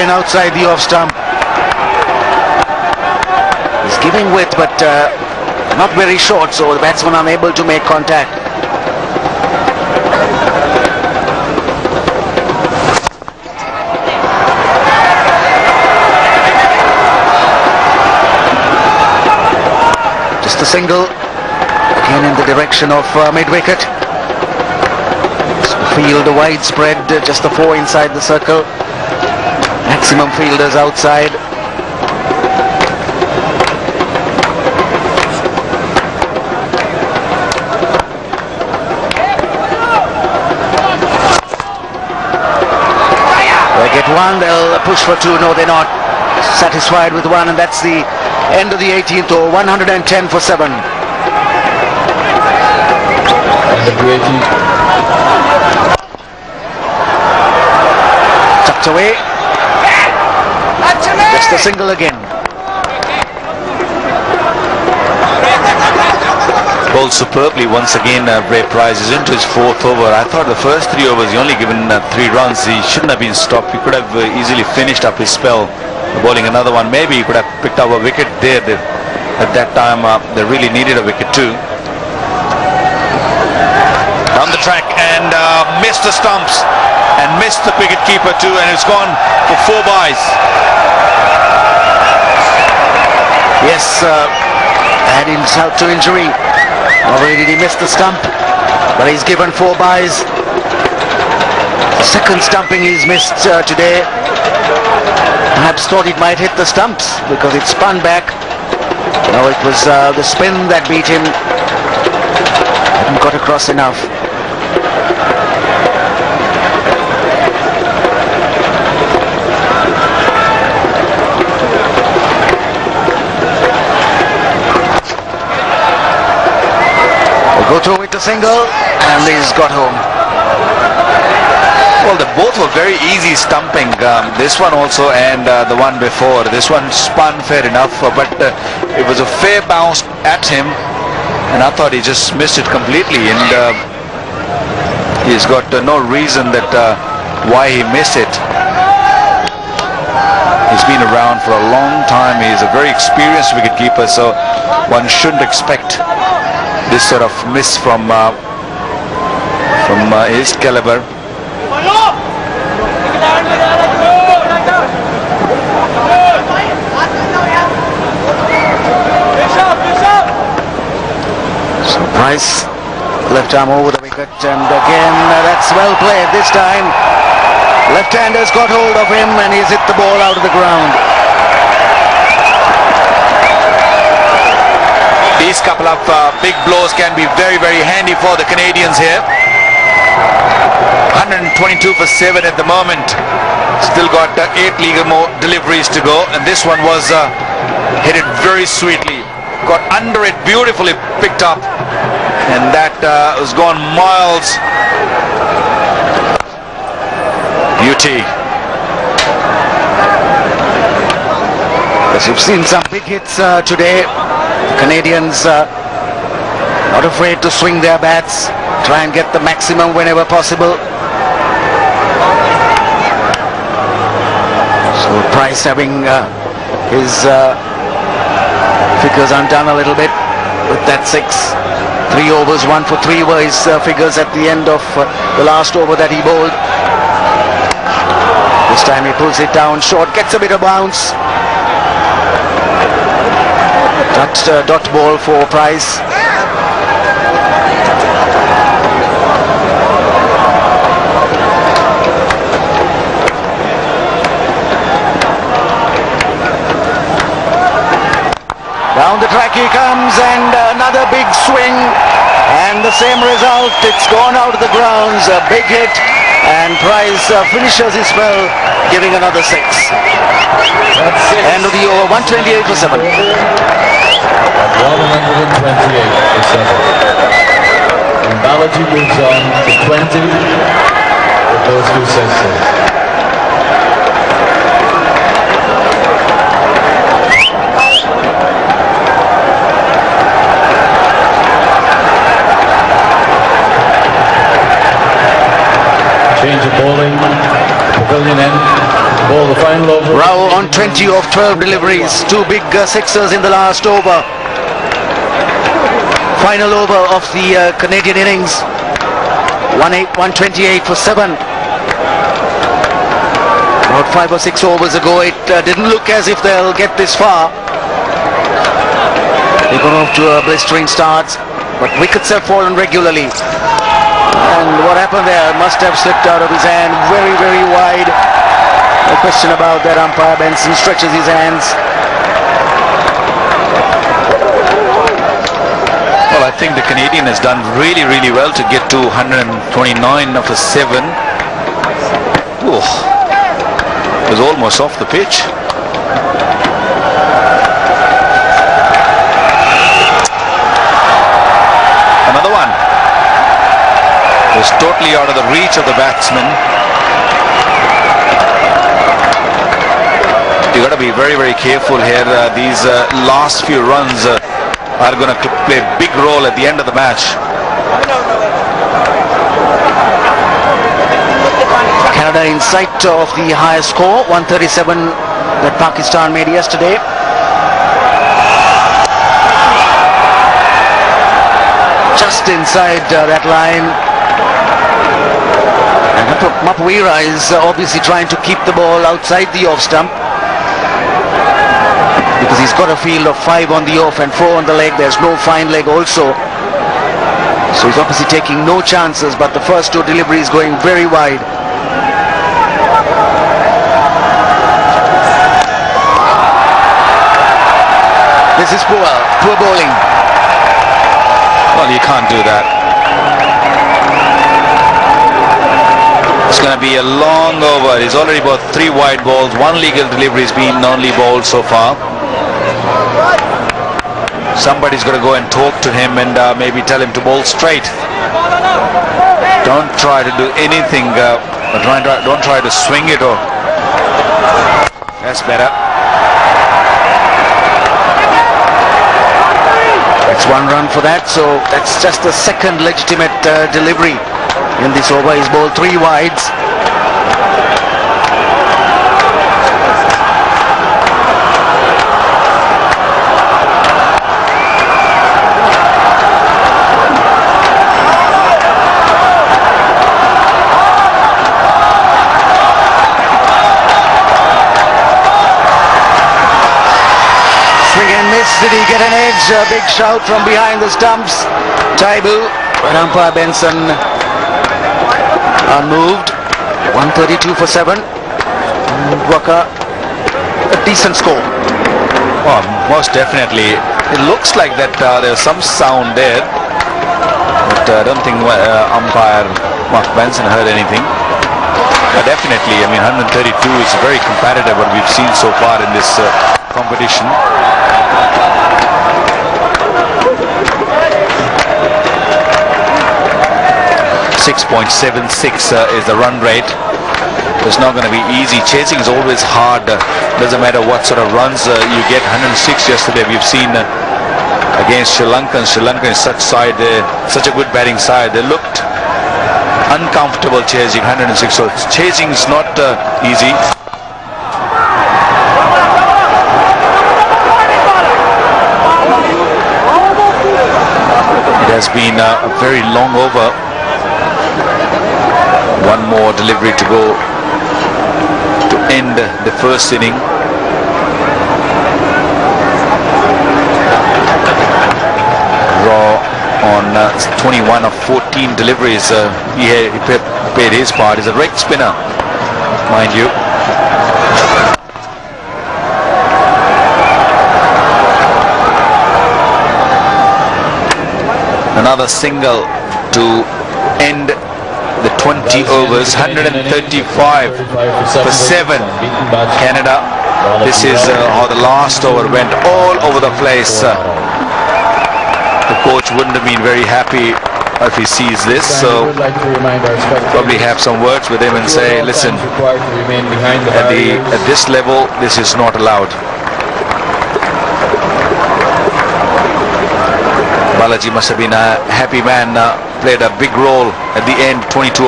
Again outside the off stump. He's giving width, but not very short, so the batsman unable to make contact. Just a single, again in the direction of mid-wicket. Field widespread, just the 4 inside the circle. Maximum fielders outside. They get 1, they'll push for 2. No, they're not satisfied with 1, and that's the end of the 18th over. 110 for 7. Tucked away. Just a single again. Bowled superbly once again. Ray Price is into his 4th over. I thought the first 3 overs he only given 3 runs. He shouldn't have been stopped. He could have easily finished up his spell. Bowling another one, maybe he could have picked up a wicket there. At that time they really needed a wicket too. Down the track and missed the stumps and missed the wicket keeper too, and it's gone for 4 byes. Yes, had himself to injury. Already he missed the stump, but he's given 4 byes. The second stumping he's missed today. Perhaps thought it might hit the stumps because it spun back. No, it was the spin that beat him. Hadn't got across enough. Go through with the single, and he's got home. Well, they both were very easy stumping. This one also and the one before. This one spun fair enough, but it was a fair bounce at him, and I thought he just missed it completely. And he's got no reason that why he missed it. He's been around for a long time. He's a very experienced wicketkeeper, so one shouldn't expect this sort of miss from his caliber. So Price left arm over the wicket, and again that's well played this time. Left-hander's got hold of him and he's hit the ball out of the ground. These couple of big blows can be very, very handy for the Canadians here. 122 for 7 at the moment. Still got 8 legal more deliveries to go, and this one was hit it very sweetly. Got under it, beautifully picked up, and that was gone miles. Beauty. As you've seen some big hits today. Canadians not afraid to swing their bats, try and get the maximum whenever possible. So Price having his figures undone a little bit with that 6. 3 overs, 1 for 3 were his figures at the end of the last over that he bowled. This time he pulls it down short, gets a bit of bounce. Dot ball for Price. Down the track he comes, and another big swing, and the same result. It's gone out of the grounds. A big hit, and Price finishes his spell, giving another 6. End of the over, 128 for 7. 128 for 7. And Balaji moves on to 20 with those 2 sixes. Change of bowling, pavilion end. Ball, the final over. Rao on 20 of 12 deliveries, 2 big sixers in the last over. Final over of the Canadian innings, 128 for 7. About 5 or 6 overs ago, it didn't look as if they'll get this far. They got off to a blistering start, but wickets have fallen regularly. And what happened there must have slipped out of his hand very, very wide. No question about that. Umpire Benson stretches his hands. Well, I think the Canadian has done really, really well to get to 129 of the 7. Ooh. Was almost off the pitch. Another one. Was totally out of the reach of the batsman. You got to be very, very careful here. These last few runs are going to play a big role at the end of the match. Canada in sight of the highest score, 137 that Pakistan made yesterday. Just inside that line. And Mapwira is obviously trying to keep the ball outside the off stump, because he's got a field of 5 on the off and 4 on the leg. There's no fine leg also. So he's obviously taking no chances, but the first 2 deliveries going very wide. This is poor bowling. Well, you can't do that. It's going to be a long over. He's already got 3 wide balls. 1 legal delivery has been only bowled so far. Somebody's got to go and talk to him and maybe tell him to bowl straight. Don't try to do anything. Don't try to swing it. Or that's better. It's 1 run for that, so that's just the second legitimate delivery in this over. He's bowled 3 wides. Did he get an edge? A big shout from behind the stumps. Taibu, but umpire Benson unmoved. 132 for 7. Waka, a decent score. Oh, most definitely. It looks like that there's some sound there, but I don't think umpire Mark Benson heard anything. But definitely, I mean, 132 is very competitive what we've seen so far in this competition. 6.76 is the run rate. It's not going to be easy. Chasing is always hard. Doesn't matter what sort of runs you get. 106 yesterday we've seen against Sri Lanka. Sri Lanka is such a good batting side. They looked uncomfortable chasing. 106. So chasing is not easy. It has been a very long over. 1 more delivery to go to end the first inning. Raw on 21 of 14 deliveries. He paid his part. He's a leg spinner, mind you. Another single to end the 20 overs. 135 for 7. Canada. This is how the last over went, all over the place. The coach wouldn't have been very happy if he sees this, so probably have some words with him and say, listen, at this level this is not allowed. Balaji must have been a happy man, played a big role at the end. 22